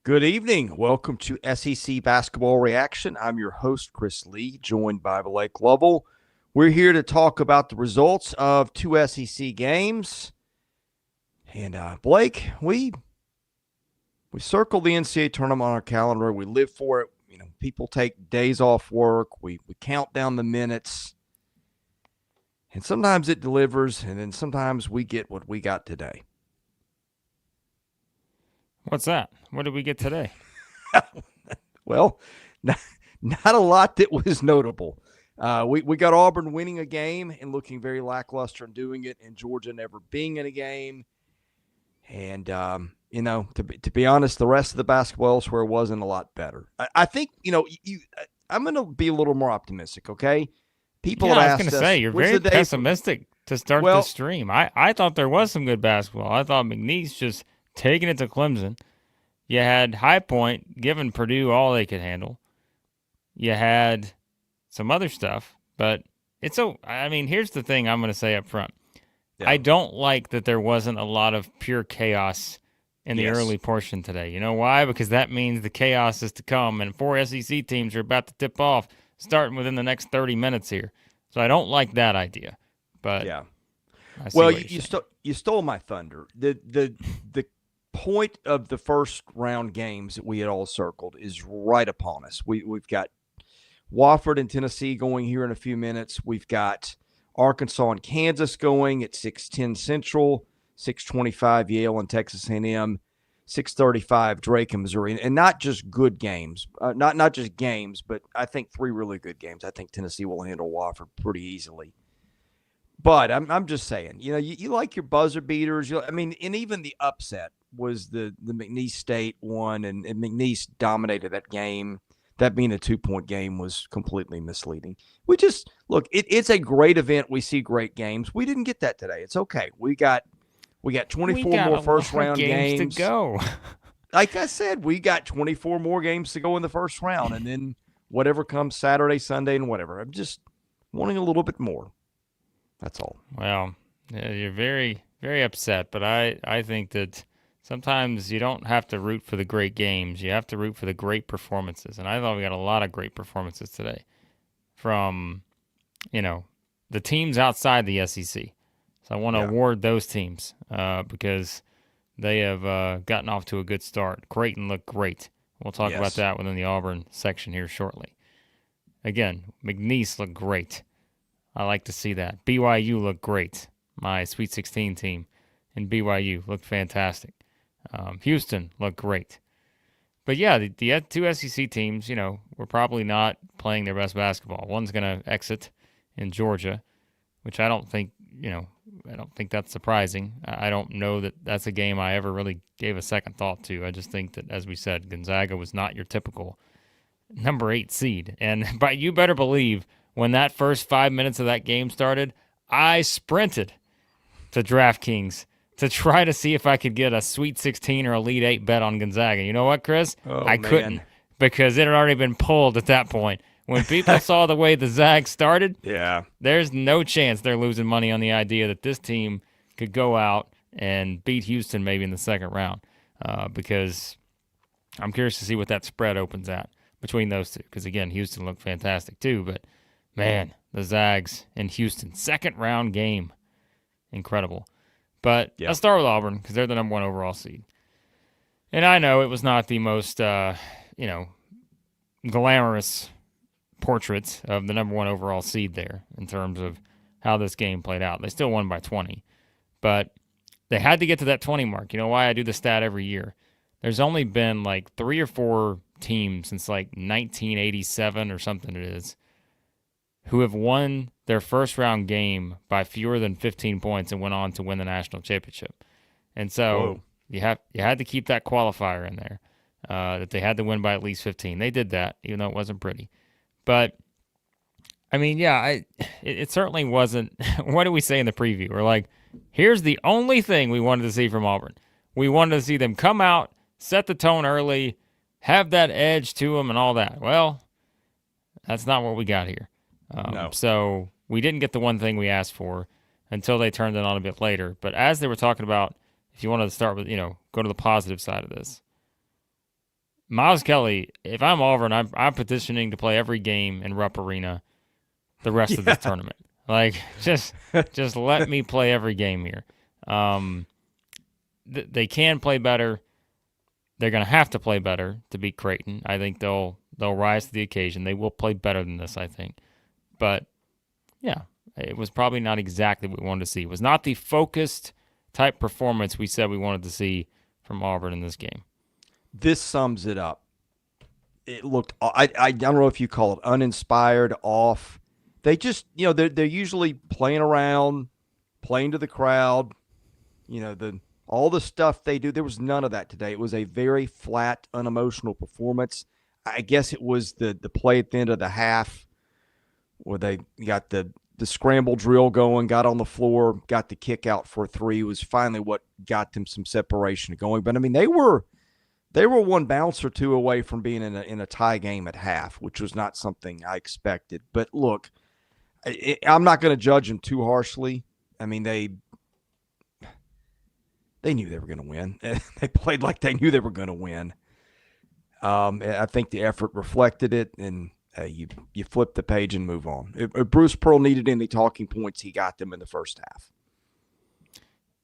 Good evening. Welcome to SEC Basketball Reaction. I'm your host, Chris Lee, joined by Blake Lovell. We're here to talk about the results of two SEC games. And Blake, we circled the NCAA tournament on our calendar. We live for it. You know, people take days off work. We count down the minutes. And sometimes it delivers, and then sometimes we get what we got today. What's that? What did we get today? Well, not a lot that was notable. We got Auburn winning a game and looking very lackluster in doing it, and Georgia never being in a game. And, to be honest, the rest of the basketball elsewhere wasn't a lot better. I think, I'm going to be a little more optimistic, okay? People have asked us. I was going to say, you're very pessimistic to start this stream. I thought there was some good basketball. I thought McNeese just taking it to Clemson. You had High Point giving Purdue all they could handle. You had some other stuff, but here's the thing I'm going to say up front. Yeah. I don't like that there wasn't a lot of pure chaos in the early portion today. You know why? Because that means the chaos is to come, and 4 SEC teams are about to tip off starting within the next 30 minutes here. So I don't like that idea. But yeah. Well, you stole my thunder. The point of the first round games that we had all circled is right upon us. We've got Wofford and Tennessee going here in a few minutes. We've got Arkansas and Kansas going at 6:10 Central, 6:25 Yale and Texas A&M, 6:35 Drake and Missouri, and not just good games, not just games, but I think 3 really good games. I think Tennessee will handle Wofford pretty easily. But I'm just saying, you like your buzzer beaters. And even the upset was the McNeese State one, and McNeese dominated that game. That being a 2-point game was completely misleading. We just look. It's a great event. We see great games. We didn't get that today. It's okay. We got 24 more first round games to go. Like I said, we got 24 more games to go in the first round, and then whatever comes Saturday, Sunday, and whatever. I'm just wanting a little bit more. That's all. Well, you're very, very upset, but I think that sometimes you don't have to root for the great games. You have to root for the great performances. And I thought we got a lot of great performances today from, the teams outside the SEC. So I want to award those teams because they have gotten off to a good start. Creighton looked great. We'll talk about that within the Auburn section here shortly. Again, McNeese looked great. I like to see that. BYU looked great. My Sweet 16 team in BYU looked fantastic. Houston looked great. But yeah, the 2 SEC teams, were probably not playing their best basketball. One's going to exit in Georgia, which I don't think that's surprising. I don't know that that's a game I ever really gave a second thought to. I just think that, as we said, Gonzaga was not your typical number 8 seed. But you better believe when that first 5 minutes of that game started, I sprinted to DraftKings to try to see if I could get a Sweet 16 or Elite 8 bet on Gonzaga. You know what, Chris? I couldn't because it had already been pulled at that point. When people saw the way the Zags started, there's no chance they're losing money on the idea that this team could go out and beat Houston maybe in the second round because I'm curious to see what that spread opens at between those two because, again, Houston looked fantastic too, but man, the Zags in Houston, second round game. Incredible. But let's start with Auburn because they're the number 1 overall seed. And I know it was not the most, glamorous portrait of the number 1 overall seed there in terms of how this game played out. They still won by 20. But they had to get to that 20 mark. You know why I do the stat every year? There's only been like 3 or 4 teams since like 1987 or something it is who have won their first round game by fewer than 15 points and went on to win the national championship. And so you had to keep that qualifier in there, that they had to win by at least 15. They did that, even though it wasn't pretty. But, it certainly wasn't. What did we say in the preview? We're like, here's the only thing we wanted to see from Auburn. We wanted to see them come out, set the tone early, have that edge to them and all that. Well, that's not what we got here. No. So we didn't get the one thing we asked for until they turned it on a bit later. But as they were talking about, if you wanted to start with, go to the positive side of this, Miles Kelly, if I'm Auburn, I'm petitioning to play every game in Rupp Arena the rest of this tournament. Like, just let me play every game here. They can play better. They're going to have to play better to beat Creighton. I think they'll rise to the occasion. They will play better than this, I think. But, yeah, it was probably not exactly what we wanted to see. It was not the focused type performance we said we wanted to see from Auburn in this game. This sums it up. It looked, I don't know if you call it uninspired, off. They just, they're usually playing around, playing to the crowd, all the stuff they do. There was none of that today. It was a very flat, unemotional performance. I guess it was the play at the end of the half where they got the scramble drill going, got on the floor, got the kick out for a three, was finally what got them some separation going. But, I mean, they were one bounce or two away from being in a tie game at half, which was not something I expected. But, look, I'm not going to judge them too harshly. I mean, they knew they were going to win. They played like they knew they were going to win. I think the effort reflected it, and you flip the page and move on. If Bruce Pearl needed any talking points, he got them in the first half.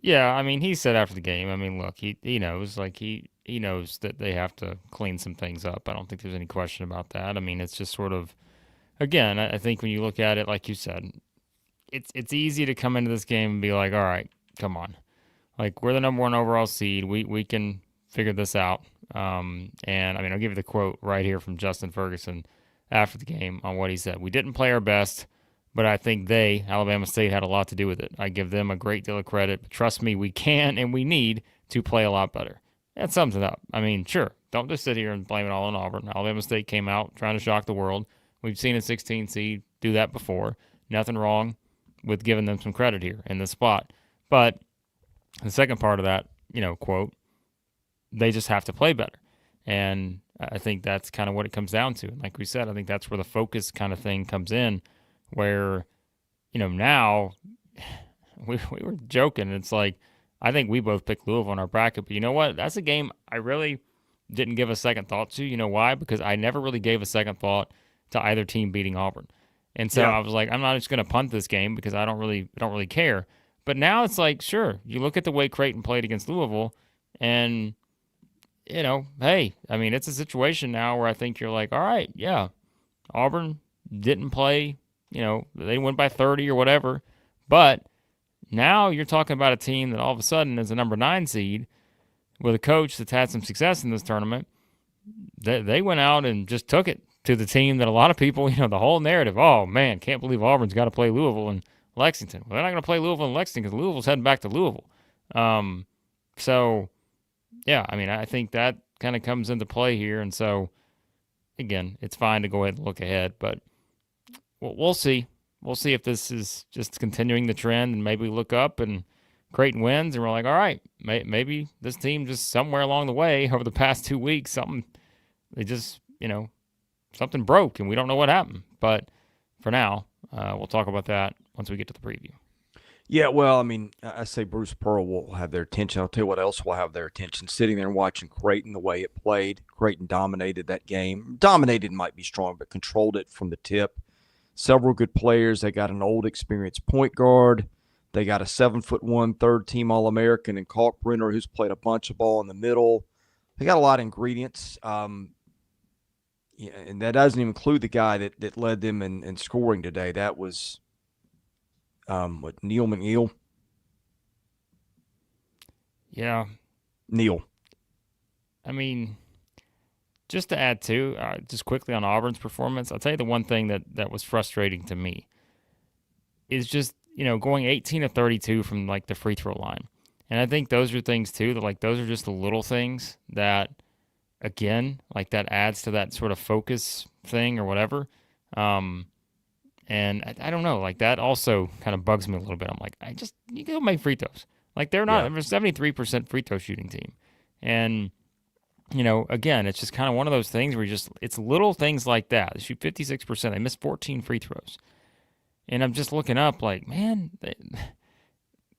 Yeah, I mean, he said after the game, I mean, look, he knows, he knows that they have to clean some things up. I don't think there's any question about that. I mean, it's just sort of, again, I think when you look at it, like you said, it's easy to come into this game and be like, all right, come on. Like, we're the number one overall seed. We can figure this out. And, I mean, I'll give you the quote right here from Justin Ferguson after the game on what he said. We didn't play our best, but I think Alabama State, had a lot to do with it. I give them a great deal of credit. But trust me, we can and we need to play a lot better. That sums it up. I mean, sure, don't just sit here and blame it all on Auburn. Alabama State came out trying to shock the world. We've seen a 16 seed do that before. Nothing wrong with giving them some credit here in this spot. But the second part of that, quote, they just have to play better. And I think that's kind of what it comes down to. And like we said, I think that's where the focus kind of thing comes in, where, now we were joking. It's like, I think we both picked Louisville in our bracket, but you know what? That's a game I really didn't give a second thought to. You know why? Because I never really gave a second thought to either team beating Auburn. And so I was like, I'm not just going to punt this game because I don't really care. But now it's like, sure, you look at the way Creighton played against Louisville, and, hey, I mean, it's a situation now where I think you're like, all right, yeah, Auburn didn't play, they went by 30 or whatever, but now you're talking about a team that all of a sudden is a number 9 seed with a coach that's had some success in this tournament. They went out and just took it to the team that a lot of people, the whole narrative, oh, man, can't believe Auburn's got to play Louisville and Lexington. Well, they're not going to play Louisville and Lexington because Louisville's heading back to Louisville. So, yeah, I mean, I think that kind of comes into play here. And so, again, it's fine to go ahead and look ahead, but we'll see. We'll see if this is just continuing the trend, and maybe we look up and Creighton wins and we're like, all right, maybe this team just somewhere along the way over the past 2 weeks, something broke and we don't know what happened. But for now, we'll talk about that once we get to the preview. Yeah, well, I mean, I say Bruce Pearl will have their attention. I'll tell you what else will have their attention. Sitting there and watching Creighton the way it played. Creighton dominated that game. Dominated might be strong, but controlled it from the tip. Several good players. They got an old, experienced point guard. They got a 7'1" third-team All-American in Kalkbrenner, who's played a bunch of ball in the middle. They got a lot of ingredients. And that doesn't even include the guy that led them in scoring today. That was Neil McNeil. Yeah. Neil. I mean, just to add to, just quickly on Auburn's performance, I'll tell you the one thing that was frustrating to me is just, going 18 of 32 from, like, the free throw line. And I think those are things, too, that, like, those are just the little things that, again, like, that adds to that sort of focus thing or whatever. And I don't know, like, that also kind of bugs me a little bit. I'm like, you go make free throws. Like, they're not, they're a 73% free throw shooting team. And, again, it's just kind of one of those things where it's little things like that. They shoot 56%. They missed 14 free throws. And I'm just looking up like, man,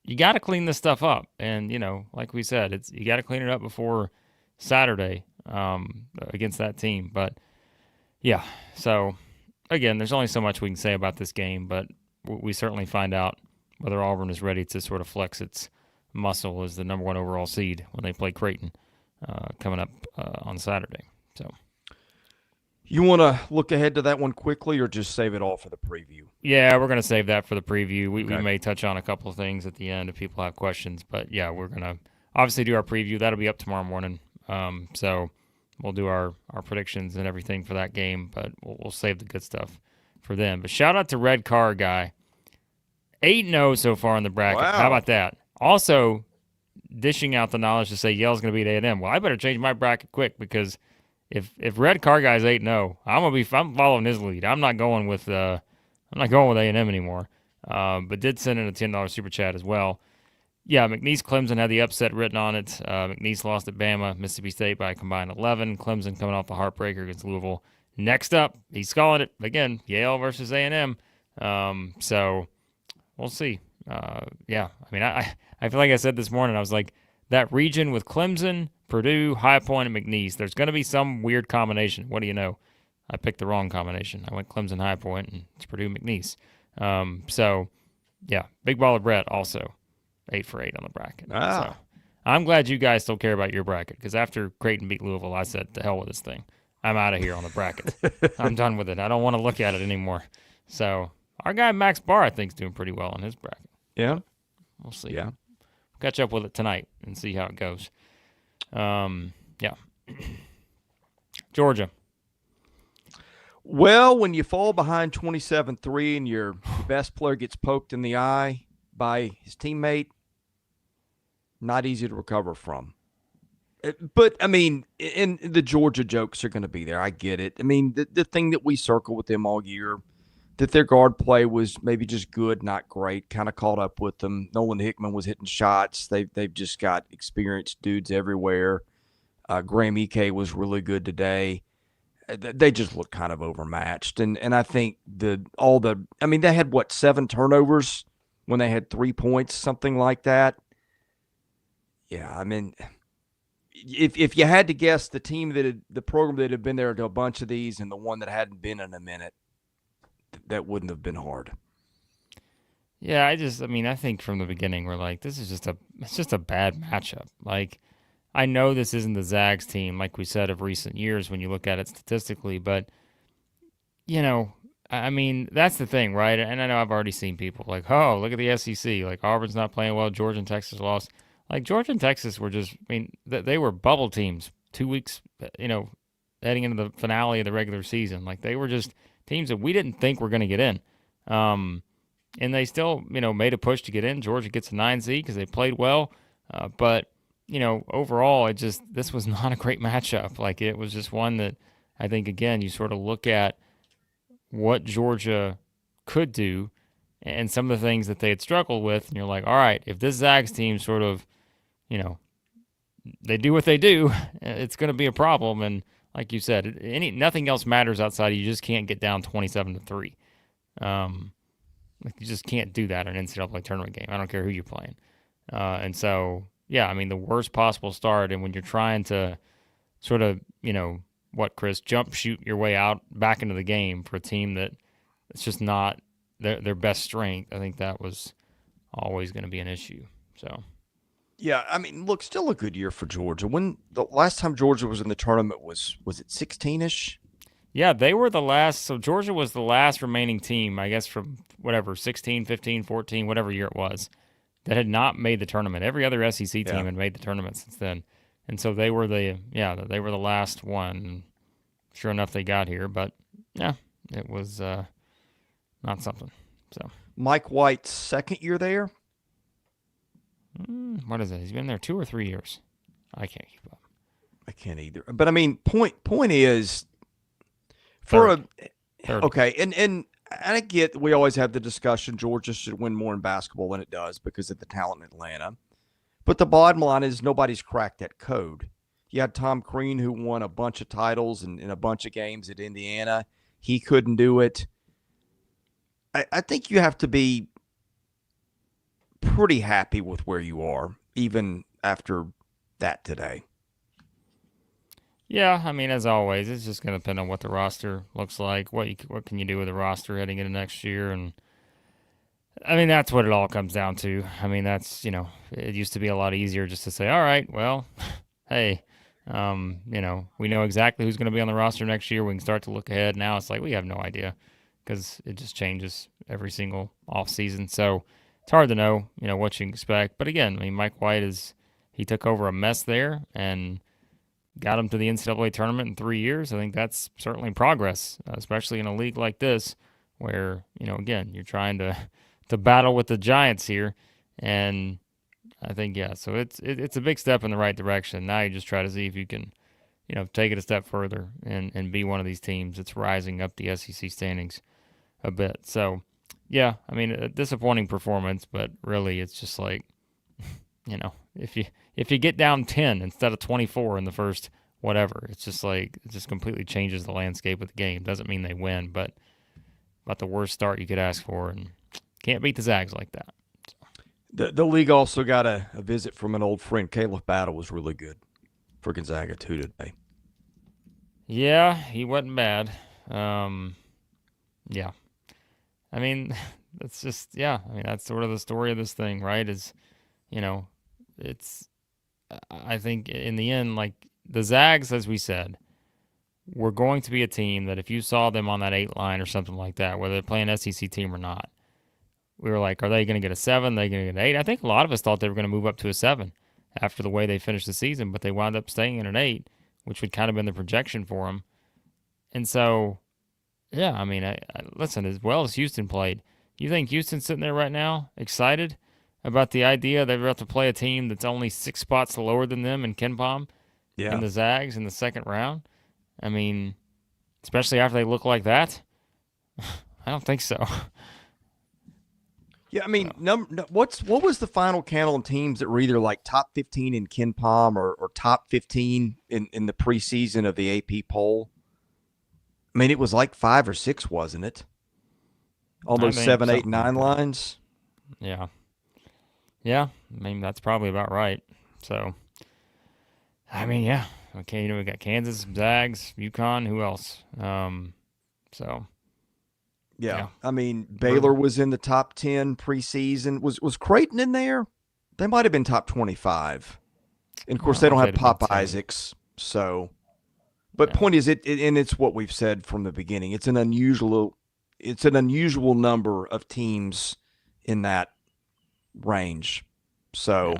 you got to clean this stuff up. And, like we said, you got to clean it up before Saturday. against that team. But yeah, so again, there's only so much we can say about this game, but we certainly find out whether Auburn is ready to sort of flex its muscle as the number 1 overall seed when they play Creighton coming up on Saturday. So, you want to look ahead to that one quickly, or just save it all for the preview? Yeah, we're going to save that for the preview. We may touch on a couple of things at the end if people have questions, but yeah, we're going to obviously do our preview. That'll be up tomorrow morning. So we'll do our predictions and everything for that game, but we'll save the good stuff for them. But shout out to Red Car Guy. 8-0 so far in the bracket. Wow. How about that? Also, dishing out the knowledge to say Yale's going to beat A&M. Well, I better change my bracket quick, because if Red Car Guy's 8-0, I'm following his lead. I'm not going with A&M anymore. But did send in a $10 super chat as well. Yeah, McNeese Clemson had the upset written on it. McNeese lost at Bama, Mississippi State by a combined 11. Clemson coming off the heartbreaker against Louisville. Next up, he's calling it again, Yale versus A&M. So we'll see. Yeah, I mean, I feel like I said this morning, I was like, that region with Clemson, Purdue, High Point, and McNeese, there's going to be some weird combination. What do you know? I picked the wrong combination. I went Clemson, High Point, and it's Purdue, McNeese. So, yeah, Big Baller Brett also 8 for 8 on the bracket. So I'm glad you guys still care about your bracket, because after Creighton beat Louisville, I said, to hell with this thing. I'm out of here on the bracket. I'm done with it. I don't want to look at it anymore. So our guy Max Barr, I think, is doing pretty well in his bracket. Yeah. We'll see. Yeah. We'll catch up with it tonight and see how it goes. Yeah. Georgia. Well, when you fall behind 27-3 and your best player gets poked in the eye by his teammate, not easy to recover from. But, I mean, and the Georgia jokes are going to be there. I get it. I mean, the thing that we circle with them all year, that their guard play was maybe just good, not great, kind of caught up with them. Nolan Hickman was hitting shots. They've just got experienced dudes everywhere. Graham Ike was really good today. They just look kind of overmatched. And I think they had, 7 turnovers when they had 3 points, something like that. Yeah, I mean, if you had to guess the program that had been there to a bunch of these and the one that hadn't been in a minute, that wouldn't have been hard. Yeah, I think from the beginning we're like, it's just a bad matchup. Like, I know this isn't the Zags team, like we said, of recent years when you look at it statistically, but, I mean, that's the thing, right? And I know I've already seen people like, oh, look at the SEC. Like, Auburn's not playing well. Georgia and Texas lost. Like, Georgia and Texas were they were bubble teams 2 weeks, heading into the finale of the regular season. Like, they were just teams that we didn't think were going to get in. And they still, made a push to get in. Georgia gets a 9 seed because they played well. But, overall, this was not a great matchup. Like, it was just one that I think, again, you sort of look at what Georgia could do and some of the things that they had struggled with, and you're like, all right, if this Zags team sort of, they do what they do, it's going to be a problem. And like you said, nothing else matters outside of you just can't get down 27-3. Like, you just can't do that in an NCAA tournament game. I don't care who you're playing. And so, yeah, I mean, the worst possible start, and when you're trying to sort of, Chris, jump shoot your way out back into the game for a team that it's just not their best strength, I think that was always going to be an issue. So, yeah, I mean, look, still a good year for Georgia. When the last time Georgia was in the tournament was it 16-ish? Yeah, they were the last. So Georgia was the last remaining team, I guess, from whatever, 16, 15, 14, whatever year it was, that had not made the tournament. Every other SEC team had made the tournament since then. And so they were the last one. Sure enough, they got here, but yeah, it was not something. So Mike White's second year there? What is it? He's been there 2 or 3 years. I can't keep up. I can't either. But I mean, point is, okay, and I get we always have the discussion Georgia should win more in basketball than it does because of the talent in Atlanta. But the bottom line is nobody's cracked that code. You had Tom Crean, who won a bunch of titles and in a bunch of games at Indiana. He couldn't do it. I think you have to be pretty happy with where you are, even after that today. Yeah, I mean, as always, it's just going to depend on what the roster looks like, what can you do with the roster heading into next year, and I mean that's what it all comes down to. I mean, it used to be a lot easier just to say, all right, well, hey, we know exactly who's going to be on the roster next year. We can start to look ahead. Now it's like we have no idea because it just changes every single off season. So it's hard to know, what you can expect. But again, I mean, Mike White he took over a mess there and got him to the NCAA tournament in 3 years. I think that's certainly progress, especially in a league like this where, again, you're trying to battle with the giants here. And I think, yeah, so it's a big step in the right direction. Now you just try to see if you can, take it a step further and be one of these teams that's rising up the SEC standings a bit. So, yeah, I mean, a disappointing performance, but really it's just like, if you get down 10 instead of 24 in the first whatever, it's just like it just completely changes the landscape of the game. Doesn't mean they win, but about the worst start you could ask for, and can't beat the Zags like that. The league also got a visit from an old friend. Caleb Battle was really good for Gonzaga too today. Yeah, he wasn't bad. Yeah. I mean, that's just, yeah. I mean, that's sort of the story of this thing, right? I think in the end, like the Zags, as we said, were going to be a team that if you saw them on that 8 line or something like that, whether they're playing an SEC team or not, we were like, are they going to get a 7? Are they going to get an 8? I think a lot of us thought they were going to move up to a 7 after the way they finished the season, but they wound up staying in an 8, which would kind of been the projection for them. And so, yeah, I mean, listen, as well as Houston played, you think Houston's sitting there right now excited about the idea they're about to play a team that's only 6 spots lower than them in KenPom in the Zags in the second round? I mean, especially after they look like that? I don't think so. Yeah, I mean, what was the final count on teams that were either like top 15 in KenPom or top 15 in the preseason of the AP poll? I mean, it was like 5 or 6, wasn't it? On those 7, 8, 9 lines. Yeah. Yeah, I mean, that's probably about right. So, I mean, yeah. Okay, we got Kansas, Zags, UConn, who else? Yeah. I mean, Baylor was in the top 10 preseason. Was Creighton in there? They might have been top 25. And, of course, they don't have Pop Isaacs. So, but point is, and it's what we've said from the beginning. It's an unusual number of teams in that range. So,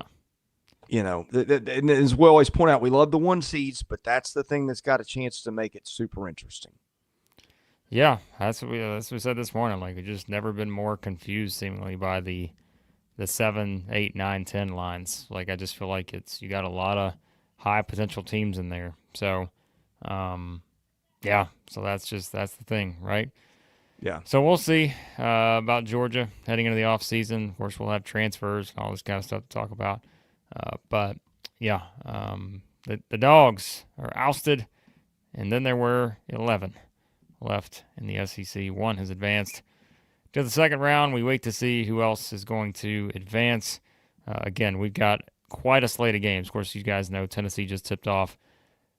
and as we always point out, we love the 1 seeds, but that's the thing that's got a chance to make it super interesting. Yeah, that's what we said this morning. Like, we've just never been more confused, seemingly, by the 7, 8, 9, 10 lines. Like, I just feel like you got a lot of high potential teams in there. So, yeah. So that's the thing, right? Yeah. So we'll see about Georgia heading into the off season. Of course, we'll have transfers and all this kind of stuff to talk about. But yeah, the Dogs are ousted, and then there were 11 left in the SEC. 1 has advanced to the second round. We wait to see who else is going to advance. Again, we've got quite a slate of games. Of course, you guys know Tennessee just tipped off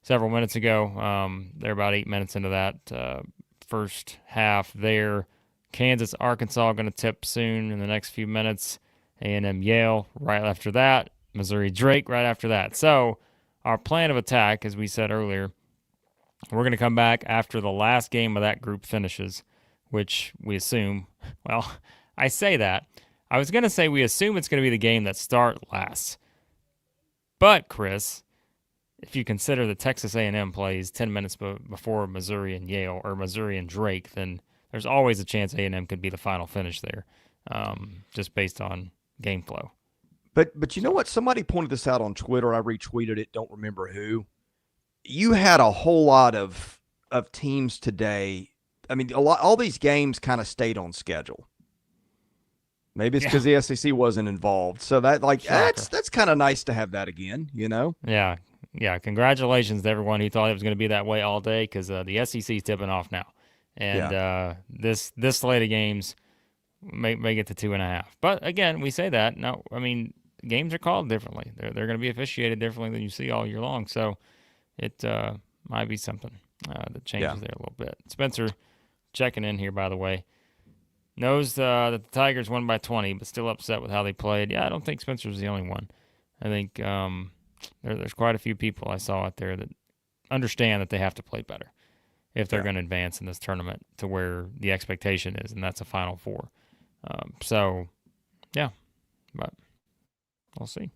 several minutes ago. They're about 8 minutes into that first half there. Kansas, Arkansas going to tip soon in the next few minutes. A&M, Yale right after that. Missouri, Drake right after that. So our plan of attack, as we said earlier, we're going to come back after the last game of that group finishes, which we assume, well, I say that. I was going to say we assume it's going to be the game that starts last. But, Chris, if you consider that Texas A&M plays 10 minutes before Missouri and Yale, or Missouri and Drake, then there's always a chance A&M could be the final finish there, just based on game flow. But you know what? Somebody pointed this out on Twitter. I retweeted it. Don't remember who. You had a whole lot of teams today. I mean, all these games kind of stayed on schedule. Maybe it's because the SEC wasn't involved. So that's kind of nice to have that again, Yeah. Yeah, congratulations to everyone who thought it was going to be that way all day, because the SEC is tipping off now. And this slate of games may get to 2.5. But again, we say that. No, I mean, games are called differently. They're going to be officiated differently than you see all year long. So I might be something that changes there a little bit. Spencer checking in here, by the way. Knows that the Tigers won by 20, but still upset with how they played. Yeah, I don't think Spencer's the only one. I think there's quite a few people I saw out there that understand that they have to play better if they're going to advance in this tournament to where the expectation is, and that's a Final Four. But we'll see.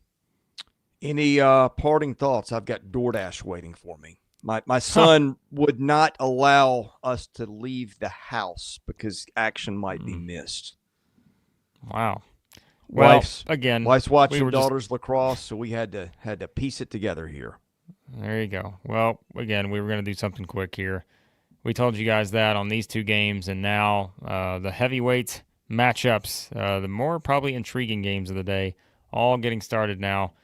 Any parting thoughts? I've got DoorDash waiting for me. My son would not allow us to leave the house because action might be missed. Wow. Well, wife's watching daughter's lacrosse, so we had to piece it together here. There you go. Well, again, we were going to do something quick here. We told you guys that on these 2 games, and now the heavyweight matchups, the more probably intriguing games of the day, all getting started now.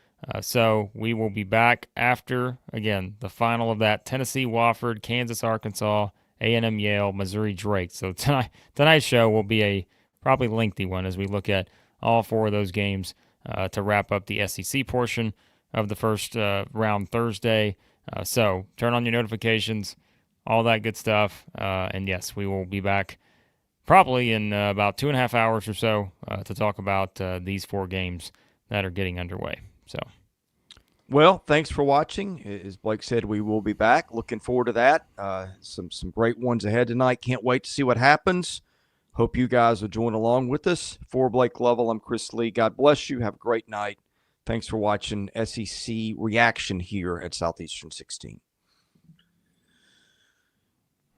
So we will be back after, again, the final of that: Tennessee, Wofford, Kansas, Arkansas, A&M, Yale, Missouri, Drake. So tonight's show will be a probably lengthy one as we look at all 4 of those games to wrap up the SEC portion of the first round Thursday. So turn on your notifications, all that good stuff. And yes, we will be back probably in about 2.5 hours or so to talk about these 4 games that are getting underway. So, well, thanks for watching. As Blake said, we will be back. Looking forward to that. Some great ones ahead tonight. Can't wait to see what happens. Hope you guys will join along with us. For Blake Lovell, I'm Chris Lee. God bless you. Have a great night. Thanks for watching SEC Reaction here at Southeastern 16.